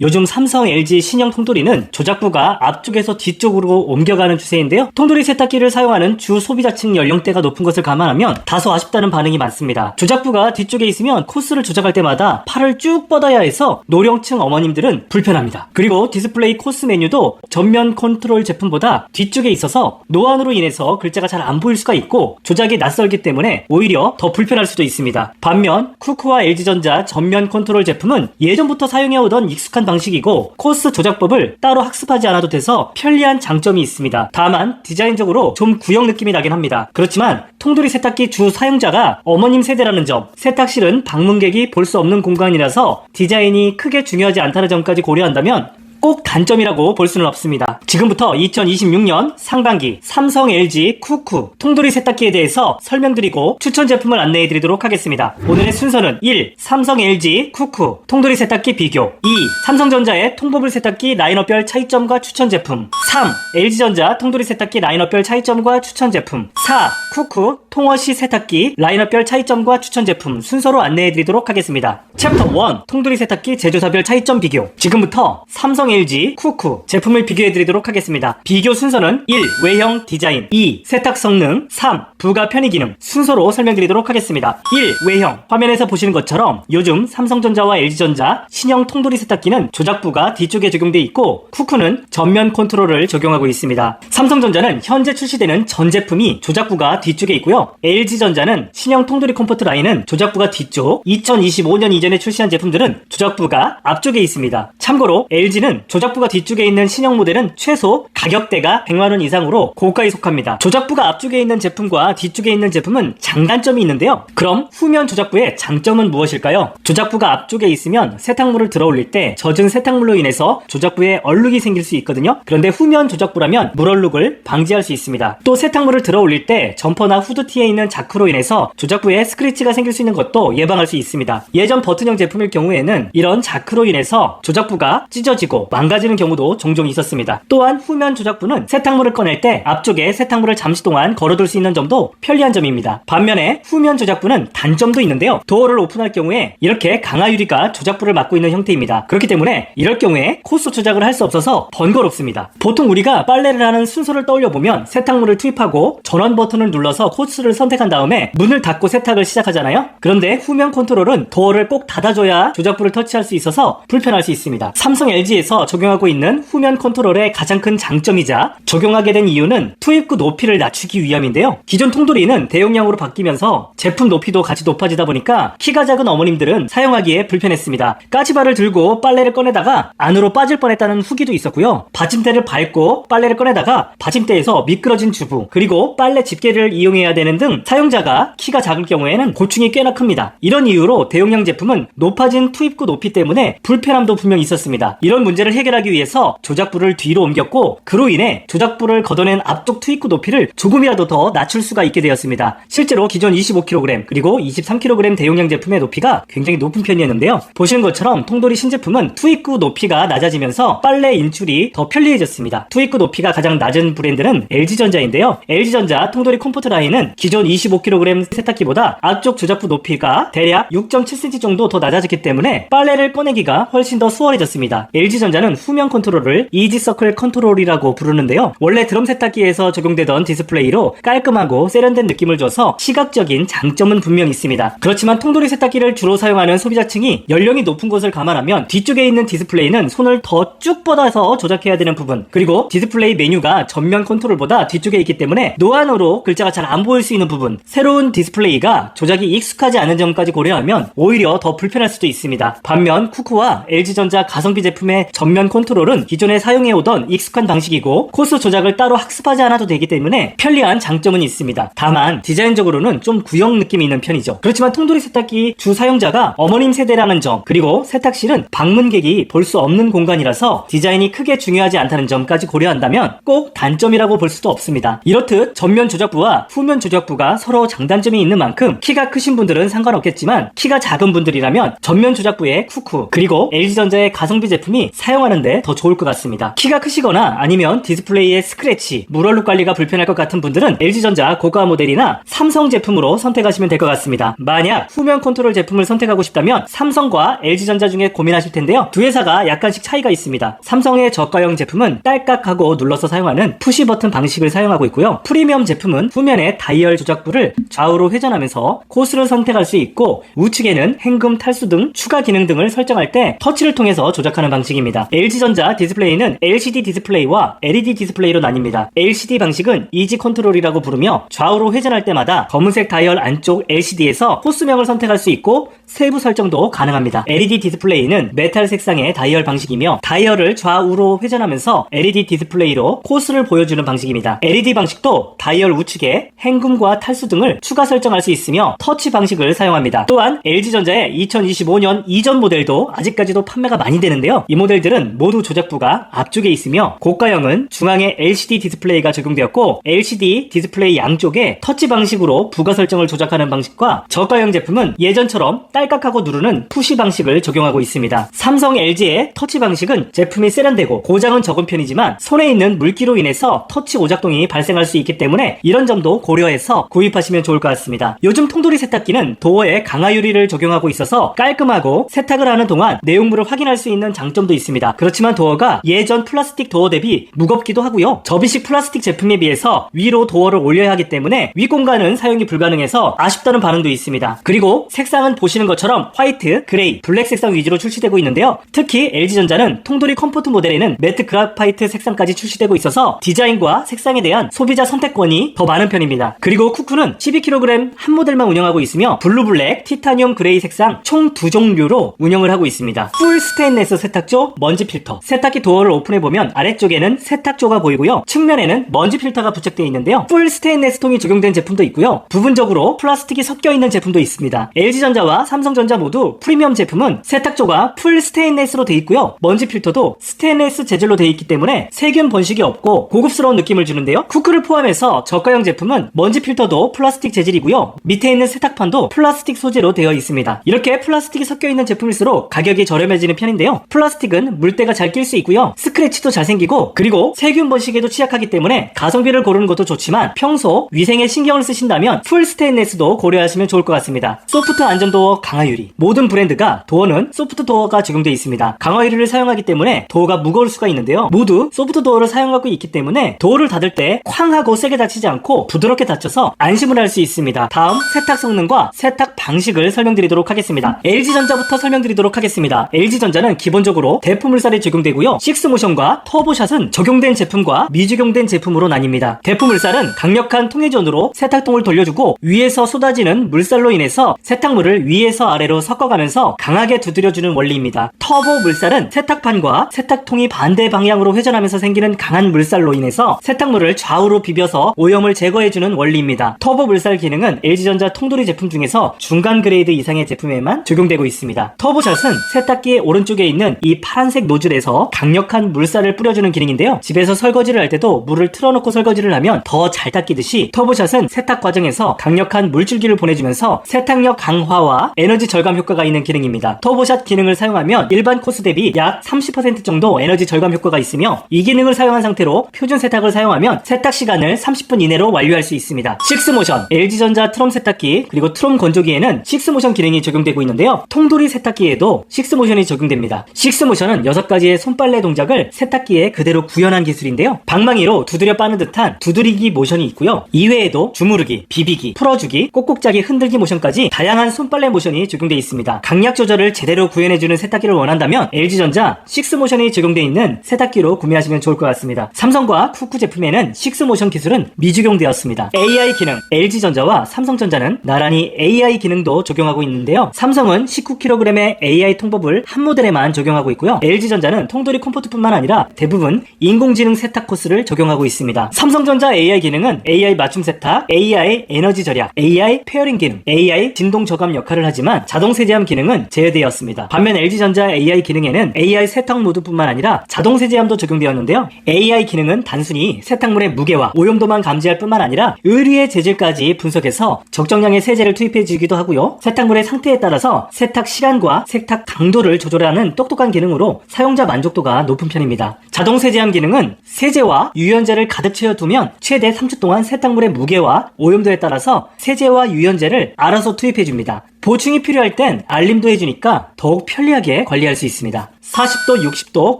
요즘 삼성, LG 신형 통돌이는 조작부가 앞쪽에서 뒤쪽으로 옮겨가는 추세인데요. 통돌이 세탁기를 사용하는 주 소비자층 연령대가 높은 것을 감안하면 다소 아쉽다는 반응이 많습니다. 조작부가 뒤쪽에 있으면 코스를 조작할 때마다 팔을 쭉 뻗어야 해서 노령층 어머님들은 불편합니다. 그리고 디스플레이 코스 메뉴도 전면 컨트롤 제품보다 뒤쪽에 있어서 노안으로 인해서 글자가 잘 안 보일 수가 있고 조작이 낯설기 때문에 오히려 더 불편할 수도 있습니다. 반면 쿠쿠와 LG전자 전면 컨트롤 제품은 예전부터 사용해오던 익숙한 방식이고 코스 조작법을 따로 학습하지 않아도 돼서 편리한 장점이 있습니다. 다만 디자인적으로 좀 구형 느낌이 나긴 합니다. 그렇지만 통돌이 세탁기 주 사용자가 어머님 세대라는 점, 세탁실은 방문객이 볼 수 없는 공간이라서 디자인이 크게 중요하지 않다는 점까지 고려한다면 꼭 단점이라고 볼 수는 없습니다. 지금부터 2026년 상반기 삼성, LG, 쿠쿠, 통돌이 세탁기에 대해서 설명드리고 추천 제품을 안내해드리도록 하겠습니다. 오늘의 순서는 1. 삼성, LG, 쿠쿠, 통돌이 세탁기 비교 2. 삼성전자의 통보물 세탁기 라인업별 차이점과 추천 제품 3. LG전자 통돌이 세탁기 라인업별 차이점과 추천 제품 4. 쿠쿠 통워시 세탁기 라인업별 차이점과 추천 제품 순서로 안내해드리도록 하겠습니다. 챕터 1. 통돌이 세탁기 제조사별 차이점 비교. 지금부터 삼성, LG, 쿠쿠 제품을 비교해드리도록 하겠습니다. 비교 순서는 1. 외형 디자인 2. 세탁 성능 3. 부가 편의 기능 순서로 설명드리도록 하겠습니다. 1. 외형. 화면에서 보시는 것처럼 요즘 삼성전자와 LG전자 신형 통돌이 세탁기는 조작부가 뒤쪽에 적용되어 있고 쿠쿠는 전면 컨트롤을 적용하고 있습니다. 삼성전자는 현재 출시되는 전 제품이 조작부가 뒤쪽에 있고요. LG전자는 신형 통돌이 컴포트 라인은 조작부가 뒤쪽, 2025년 이전에 출시한 제품들은 조작부가 앞쪽에 있습니다. 참고로 LG는 조작부가 뒤쪽에 있는 신형 모델은 최소 가격대가 100만원 이상으로 고가에 속합니다. 조작부가 앞쪽에 있는 제품과 뒤쪽에 있는 제품은 장단점이 있는데요. 그럼 후면 조작부의 장점은 무엇일까요? 조작부가 앞쪽에 있으면 세탁물을 들어 올릴 때 젖은 세탁물로 인해서 조작부에 얼룩이 생길 수 있거든요. 그런데 후면 조작부라면 물얼룩을 방지할 수 있습니다. 또 세탁물을 들어 올릴 때 점퍼나 후드티에 있는 자크로 인해서 조작부에 스크래치가 생길 수 있는 것도 예방할 수 있습니다. 예전 버튼형 제품일 경우에는 이런 자크로 인해서 조작부가 찢어지고 망가지는 경우도 종종 있었습니다. 또한 후면 조작부는 세탁물을 꺼낼 때 앞쪽에 세탁물을 잠시 동안 걸어둘 수 있는 점도 편리한 점입니다. 반면에 후면 조작부는 단점도 있는데요. 도어를 오픈할 경우에 이렇게 강화 유리가 조작부를 막고 있는 형태입니다. 그렇기 때문에 이럴 경우에 코스 조작을 할 수 없어서 번거롭습니다. 보통 우리가 빨래를 하는 순서를 떠올려보면 세탁물을 투입하고 전원 버튼을 눌러서 코스를 선택한 다음에 문을 닫고 세탁을 시작하잖아요. 그런데 후면 컨트롤은 도어를 꼭 닫아줘야 조작부를 터치할 수 있어서 불편할 수 있습니다. 삼성, LG에서 적용하고 있는 후면 컨트롤의 가장 큰 장점이자 적용하게 된 이유는 투입구 높이를 낮추기 위함인데요. 기존 통돌이는 대용량으로 바뀌면서 제품 높이도 같이 높아지다 보니까 키가 작은 어머님들은 사용하기에 불편했습니다. 까지발을 들고 빨래를 꺼내다가 안으로 빠질 뻔했다는 후기도 있었고요. 받침대를 밟고 빨래를 꺼내다가 받침대에서 미끄러진 주부, 그리고 빨래 집게를 이용해야 되는 등 사용자가 키가 작을 경우에는 고충이 꽤나 큽니다. 이런 이유로 대용량 제품은 높아진 투입구 높이 때문에 불편함도 분명히 있었습니다. 이런 문제를 해결하기 위해서 조작부를 뒤로 옮겼고 그로 인해 조작부를 걷어낸 앞쪽 투입구 높이를 조금이라도 더 낮출 수가 있게 되었습니다. 실제로 기존 25kg 그리고 23kg 대용량 제품의 높이가 굉장히 높은 편이었는데요. 보시는 것처럼 통돌이 신제품은 투입구 높이가 낮아지면서 빨래 인출이 더 편리해졌습니다. 투입구 높이가 가장 낮은 브랜드는 LG전자인데요. LG전자 통돌이 컴포트 라인은 기존 25kg 세탁기보다 앞쪽 조작부 높이가 대략 6.7cm 정도 더 낮아졌기 때문에 빨래를 꺼내기가 훨씬 더 수월해졌습니다. LG전자는 후면 컨트롤을 이지서클 컨트롤이라고 부르는데요. 원래 드럼 세탁기에서 적용되던 디스플레이로 깔끔하고 세련된 느낌을 줘서 시각적인 장점은 분명히 있습니다. 그렇지만 통돌이 세탁기를 주로 사용하는 소비자층이 연령이 높은 것을 감안하면 뒤쪽에 있는 디스플레이는 손을 더 쭉 뻗어서 조작해야 되는 부분, 그리고 디스플레이 메뉴가 전면 컨트롤보다 뒤쪽에 있기 때문에 노안으로 글자가 잘 안 보일 수 있는 부분, 새로운 디스플레이가 조작이 익숙하지 않은 점까지 고려하면 오히려 더 불편할 수도 있습니다. 반면 쿠쿠와 LG전자 가성비 제품의 전면 컨트롤은 기존에 사용해오던 익숙한 방식이고 코스 조작을 따로 학습하지 않아도 되기 때문에 편리한 장점은 있습니다. 다만 디자인적으로는 좀 구형 느낌이 있는 편이죠. 그렇지만 통돌이 세탁기 주 사용자가 어머님 세대라는 점, 그리고 세탁실은 방문객이 볼 수 없는 공간이라서 디자인이 크게 중요하지 않다는 점까지 고려한다면 꼭 단점이라고 볼 수도 없습니다. 이렇듯 전면 조작부와 후면 조작부가 서로 장단점이 있는 만큼 키가 크신 분들은 상관없겠지만 키가 작은 분들이라면 전면 조작부의 쿠쿠 그리고 LG전자의 가성비 제품이 사용 사용하는데 더 좋을 것 같습니다. 키가 크시거나 아니면 디스플레이의 스크래치, 물얼룩 관리가 불편할 것 같은 분들은 LG전자 고가 모델이나 삼성 제품으로 선택하시면 될 것 같습니다. 만약 후면 컨트롤 제품을 선택하고 싶다면 삼성과 LG전자 중에 고민하실 텐데요. 두 회사가 약간씩 차이가 있습니다. 삼성의 저가형 제품은 딸깍하고 눌러서 사용하는 푸시 버튼 방식을 사용하고 있고요. 프리미엄 제품은 후면에 다이얼 조작부를 좌우로 회전하면서 코스를 선택할 수 있고 우측에는 hen금, 탈수 등 추가 기능 등을 설정할 때 터치를 통해서 조작하는 방식입니다. LG전자 디스플레이는 LCD 디스플레이와 LED 디스플레이로 나뉩니다. LCD 방식은 이지 컨트롤이라고 부르며 좌우로 회전할 때마다 검은색 다이얼 안쪽 LCD에서 코스명을 선택할 수 있고 세부 설정도 가능합니다. LED 디스플레이는 메탈 색상의 다이얼 방식이며 다이얼을 좌우로 회전하면서 LED 디스플레이로 코스를 보여주는 방식입니다. LED 방식도 다이얼 우측에 hen금과 탈수 등을 추가 설정할 수 있으며 터치 방식을 사용합니다. 또한 LG전자의 2025년 이전 모델도 아직까지도 판매가 많이 되는데요. 이 모델들은 모두 조작부가 앞쪽에 있으며 고가형은 중앙에 LCD 디스플레이가 적용되었고 LCD 디스플레이 양쪽에 터치 방식으로 부가 설정을 조작하는 방식과 저가형 제품은 예전처럼 딸깍하고 누르는 푸시 방식을 적용하고 있습니다. 삼성, LG의 터치 방식은 제품이 세련되고 고장은 적은 편이지만 손에 있는 물기로 인해서 터치 오작동이 발생할 수 있기 때문에 이런 점도 고려해서 구입하시면 좋을 것 같습니다. 요즘 통돌이 세탁기는 도어에 강화 유리를 적용하고 있어서 깔끔하고 세탁을 하는 동안 내용물을 확인할 수 있는 장점도 있습니다. 그렇지만 도어가 예전 플라스틱 도어 대비 무겁기도 하고요. 접이식 플라스틱 제품에 비해서 위로 도어를 올려야 하기 때문에 윗공간은 사용이 불가능해서 아쉽다는 반응도 있습니다. 그리고 색상은 보시는 것처럼 화이트, 그레이, 블랙 색상 위주로 출시되고 있는데요. 특히 LG전자는 통돌이 컴포트 모델에는 매트 그라파이트 색상까지 출시되고 있어서 디자인과 색상에 대한 소비자 선택권이 더 많은 편입니다. 그리고 쿠쿠는 12kg 한 모델만 운영하고 있으며 블루 블랙, 티타늄 그레이 색상 총 2종류로 운영을 하고 있습니다. 풀 스테인레스 세탁조, 먼지 필터. 세탁기 도어를 오픈해보면 아래쪽에는 세탁조가 보이고요. 측면에는 먼지 필터가 부착되어 있는데요. 풀 스테인레스 통이 적용된 제품도 있고요. 부분적으로 플라스틱이 섞여있는 제품도 있습니다. LG전자와 삼성전자 모두 프리미엄 제품은 세탁조가 풀 스테인레스로 되어 있고요. 먼지 필터도 스테인레스 재질로 되어 있기 때문에 세균 번식이 없고 고급스러운 느낌을 주는데요. 쿠크를 포함해서 저가형 제품은 먼지 필터도 플라스틱 재질이고요. 밑에 있는 세탁판도 플라스틱 소재로 되어 있습니다. 이렇게 플라스틱이 섞여있는 제품일수록 가격이 저렴해지는 편인데요. 플라스틱은 물때가 잘 낄 수 있고요. 스크래치도 잘 생기고 그리고 세균 번식에도 취약하기 때문에 가성비를 고르는 것도 좋지만 평소 위생에 신경을 쓰신다면 풀 스테인레스도 고려하시면 좋을 것 같습니다. 소프트 안전도어 강화유리. 모든 브랜드가 도어는 소프트 도어가 적용되어 있습니다. 강화유리를 사용하기 때문에 도어가 무거울 수가 있는데요. 모두 소프트 도어를 사용하고 있기 때문에 도어를 닫을 때 쾅 하고 세게 닫히지 않고 부드럽게 닫혀서 안심을 할 수 있습니다. 다음 세탁 성능과 세탁 방식을 설명드리도록 하겠습니다. LG전자부터 설명드리도록 하겠습니다. LG전자는 기본적으로 대포물살이 적용되고요. 식스모션과 터보샷은 적용된 제품과 미적용된 제품으로 나뉩니다. 대포물살은 강력한 통해전으로 세탁통을 돌려주고 위에서 쏟아지는 물살로 인해서 세탁물을 위에서 아래로 섞어가면서 강하게 두드려주는 원리입니다. 터보 물살은 세탁판과 세탁통이 반대 방향으로 회전하면서 생기는 강한 물살로 인해서 세탁물을 좌우로 비벼서 오염을 제거해주는 원리입니다. 터보 물살 기능은 LG전자 통돌이 제품 중에서 중간 그레이드 이상의 제품에만 적용되고 있습니다. 터보샷은 세탁기의 오른쪽에 있는 이 파란색 노즐에서 강력한 물살을 뿌려주는 기능인데요. 집에서 설거지를 할 때도 물을 틀어놓고 설거지를 하면 더 잘 닦이듯이 터보샷은 세탁 과정에서 강력한 물줄기를 보내주면서 세탁력 강화와 에너지 절감 효과가 있는 기능입니다. 터보샷 기능을 사용하면 일반 코스 대비 약 30% 정도 에너지 절감 효과가 있으며 이 기능을 사용한 상태로 표준 세탁을 사용하면 세탁 시간을 30분 이내로 완료할 수 있습니다. 식스모션, LG전자 트럼 세탁기 그리고 트럼 건조기에는 식스모션 기능이 적용되고 있는데요. 통돌이 세탁기에도 식스모션이 적용됩니다. 식스모션은 6가지의 손빨래 동작을 세탁기에 그대로 구현한 기술인데요. 방망이로 두드려 빠는 듯한 두드리기 모션이 있고요. 이외에도 주무르기, 비비기, 풀어주기, 꼭꼭짜기, 흔들기 모션까지 다양한 손빨래 모션이 적용되어 있습니다. 강약 조절을 제대로 구현해주는 세탁기를 원한다면 LG전자 식스모션이 적용되어 있는 세탁기로 구매하시면 좋을 것 같습니다. 삼성과 쿠쿠 제품에는 식스모션 기술은 미적용되었습니다. AI 기능, LG전자와 삼성전자는 나란히 AI 기능도 적용하고 있는데요. 삼성은 19kg의 AI 통법을 한 모델에만 적용하고 있고요. LG전자는 통돌이 컴포트뿐만 아니라 대부분 인공지능 세탁 코스를 적용하고 있습니다. 삼성전자 AI 기능은 AI 맞춤 세탁, AI 에너지 절약, AI 페어링 기능, AI 진동 저감 역할을 하지만 자동 세제함 기능은 제외되었습니다. 반면 LG전자 AI 기능에는 AI 세탁 모드뿐만 아니라 자동 세제함도 적용되었는데요. AI 기능은 단순히 세탁물의 무게와 오염도만 감지할 뿐만 아니라 의류의 재질까지 분석해서 적정량의 세제를 투입해 주기도 하고요. 세탁물의 상태에 따라서 세탁 시간과 세탁 강도를 조절하는 똑똑한 기능으로 사용자 만족도가 높은 편입니다. 자동 세제함 기능은 세제와 유연제를 가득 채워두면 최대 3초 동안 세탁물의 무게와 오염도에 따라서 세제와 유연제를 알아서 투입해줍니다. 보충이 필요할 땐 알림도 해주니까 더욱 편리하게 관리할 수 있습니다. 40도, 60도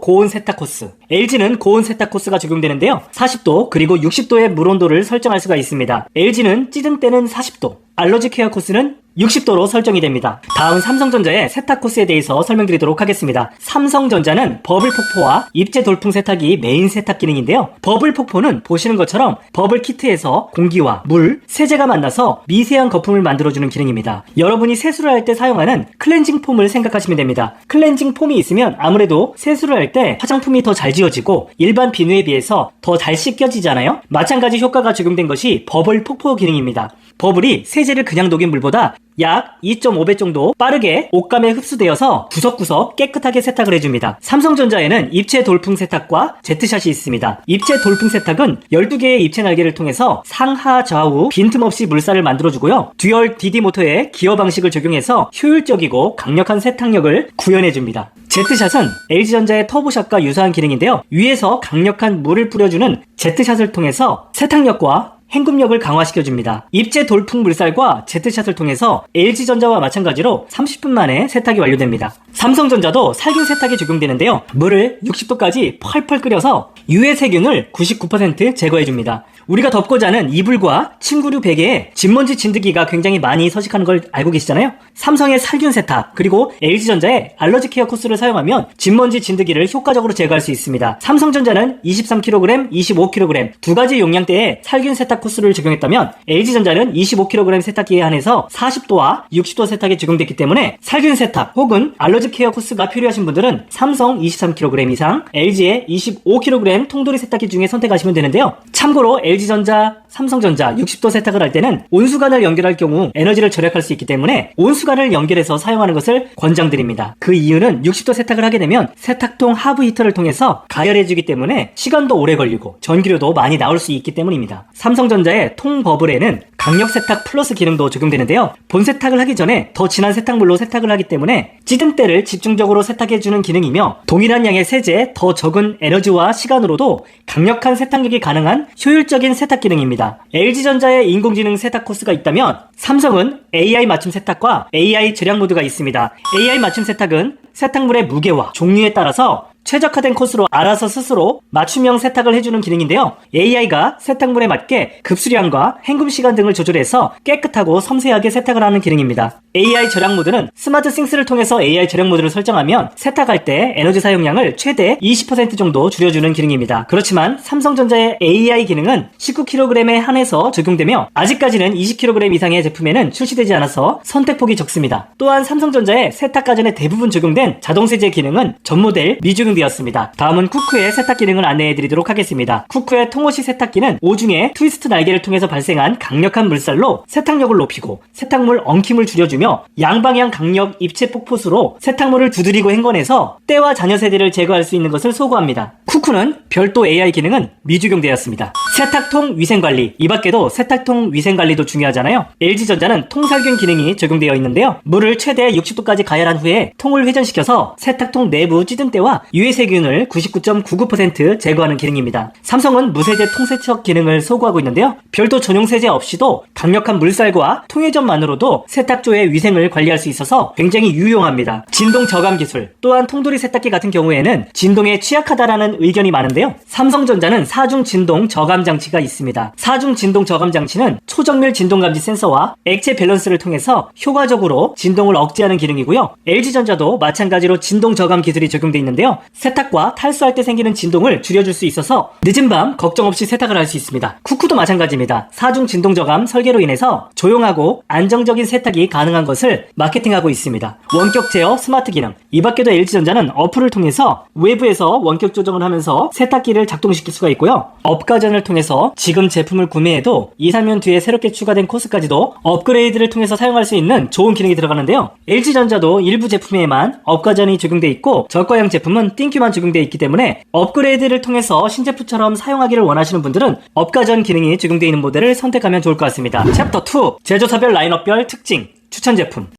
고온 세탁 코스. LG는 고온 세탁 코스가 적용되는데요. 40도 그리고 60도의 물 온도를 설정할 수가 있습니다. LG는 찌든 때는 40도, 알러지 케어 코스는 60도로 설정이 됩니다. 다음 삼성전자의 세탁 코스에 대해서 설명드리도록 하겠습니다. 삼성전자는 버블 폭포와 입체 돌풍 세탁이 메인 세탁 기능인데요. 버블 폭포는 보시는 것처럼 버블 키트에서 공기와 물, 세제가 만나서 미세한 거품을 만들어주는 기능입니다. 여러분이 세수를 할 때 사용하는 클렌징 폼을 생각하시면 됩니다. 클렌징 폼이 있으면 아무래도 세수를 할 때 화장품이 더 잘 지워지고 일반 비누에 비해서 더 잘 씻겨지잖아요. 마찬가지 효과가 적용된 것이 버블 폭포 기능입니다. 버블이 세제를 그냥 녹인 물보다 약 2.5배 정도 빠르게 옷감에 흡수되어서 구석구석 깨끗하게 세탁을 해줍니다. 삼성전자에는 입체 돌풍 세탁과 제트샷이 있습니다. 입체 돌풍 세탁은 12개의 입체 날개를 통해서 상하 좌우 빈틈없이 물살을 만들어주고요. 듀얼 DD 모터의 기어 방식을 적용해서 효율적이고 강력한 세탁력을 구현해줍니다. 제트샷은 LG전자의 터보샷과 유사한 기능인데요. 위에서 강력한 물을 뿌려주는 제트샷을 통해서 세탁력과 헹굼력을 강화시켜줍니다. 입체 돌풍 물살과 제트샷을 통해서 LG전자와 마찬가지로 30분 만에 세탁이 완료됩니다. 삼성전자도 살균 세탁이 적용되는데요. 물을 60도까지 펄펄 끓여서 유해 세균을 99% 제거해줍니다. 우리가 덮고 자는 이불과 침구류 베개에 진먼지 진드기가 굉장히 많이 서식하는 걸 알고 계시잖아요. 삼성의 살균 세탁 그리고 LG전자의 알러지 케어 코스를 사용하면 진먼지 진드기를 효과적으로 제거할 수 있습니다. 삼성전자는 23kg, 25kg 두 가지 용량대의 살균 세탁 코스를 적용했다면 LG전자는 25kg 세탁기에 한해서 40도와 60도 세탁이 적용됐기 때문에 살균 세탁 혹은 알러지 케어 코스가 필요하신 분들은 삼성 23kg 이상, LG의 25kg 통돌이 세탁기 중에 선택하시면 되는데요. 참고로 LG전자, 삼성전자 60도 세탁을 할 때는 온수관을 연결할 경우 에너지를 절약할 수 있기 때문에 온수관을 연결해서 사용하는 것을 권장드립니다. 그 이유는 60도 세탁을 하게 되면 세탁통 하부 히터를 통해서 가열해주기 때문에 시간도 오래 걸리고 전기료도 많이 나올 수 있기 때문입니다. 삼성전자의 통버블에는 강력 세탁 플러스 기능도 적용되는데요. 본 세탁을 하기 전에 더 진한 세탁물로 세탁을 하기 때문에 찌든 때를 집중적으로 세탁해주는 기능이며 동일한 양의 세제, 더 적은 에너지와 시간으로도 강력한 세탁력이 가능한 효율적인 세탁 기능입니다. LG전자의 인공지능 세탁 코스가 있다면 삼성은 AI 맞춤 세탁과 AI 절약 모드가 있습니다. AI 맞춤 세탁은 세탁물의 무게와 종류에 따라서 최적화된 코스로 알아서 스스로 맞춤형 세탁을 해주는 기능인데요. AI가 세탁물에 맞게 급수량과 헹굼 시간 등을 조절해서 깨끗하고 섬세하게 세탁을 하는 기능입니다. AI 절약 모드는 스마트 싱스를 통해서 AI 절약 모드를 설정하면 세탁할 때 에너지 사용량을 최대 20% 정도 줄여주는 기능입니다. 그렇지만 삼성전자의 AI 기능은 19kg에 한해서 적용되며 아직까지는 20kg 이상의 제품에는 출시되지 않아서 선택폭이 적습니다. 또한 삼성전자의 세탁 가전에 대부분 적용된 자동세제 기능은 전 모델 미적용 되었습니다. 다음은 쿠쿠의 세탁 기능을 안내해드리도록 하겠습니다. 쿠쿠의 통호시 세탁기는 오중에 트위스트 날개를 통해서 발생한 강력한 물살로 세탁력을 높이고 세탁물 엉킴을 줄여주며 양방향 강력 입체 폭포수로 세탁물을 두드리고 헹궈내서 때와 잔여 세제를 제거할 수 있는 것을 소구합니다. 쿠쿠는 별도 AI 기능은 미적용되었습니다. 세탁통 위생관리. 이 밖에도 세탁통 위생관리도 중요하잖아요. LG전자는 통살균 기능이 적용되어 있는데요. 물을 최대 60도까지 가열한 후에 통을 회전시켜서 세탁통 내부 찌든때와 유해세균을 99.99% 제거하는 기능입니다. 삼성은 무세제 통세척 기능을 소구하고 있는데요. 별도 전용 세제 없이도 강력한 물살과 통회전만으로도 세탁조의 위생을 관리할 수 있어서 굉장히 유용합니다. 진동 저감 기술. 또한 통돌이 세탁기 같은 경우에는 진동에 취약하다라는 의견이 많은데요. 삼성전자는 4중 진동 저감 장치가 있습니다. 4중 진동 저감 장치는 초정밀 진동 감지 센서와 액체 밸런스를 통해서 효과적으로 진동을 억제하는 기능이고요. LG전자도 마찬가지로 진동 저감 기술이 적용되어 있는데요. 세탁과 탈수할 때 생기는 진동을 줄여줄 수 있어서 늦은 밤 걱정 없이 세탁을 할 수 있습니다. 쿠쿠도 마찬가지입니다. 4중 진동 저감 설계로 인해서 조용하고 안정적인 세탁이 가능한 것을 마케팅하고 있습니다. 원격 제어 스마트 기능. 이 밖에도 LG전자는 어플을 통해서 외부에서 원격 조정을 하면서 세탁기를 작동시킬 수가 있고요. 업가전을 통해서 지금 제품을 구매해도 2, 3년 뒤에 새롭게 추가된 코스까지도 업그레이드를 통해서 사용할 수 있는 좋은 기능이 들어가는데요. LG전자도 일부 제품에만 업가전이 적용되어 있고 저가형 제품은 띵큐만 적용되어 있기 때문에 업그레이드를 통해서 신제품처럼 사용하기를 원하시는 분들은 업가전 기능이 적용되어 있는 모델을 선택하면 좋을 것 같습니다. 챕터 2. 제조사별 라인업별 특징 추천 제품.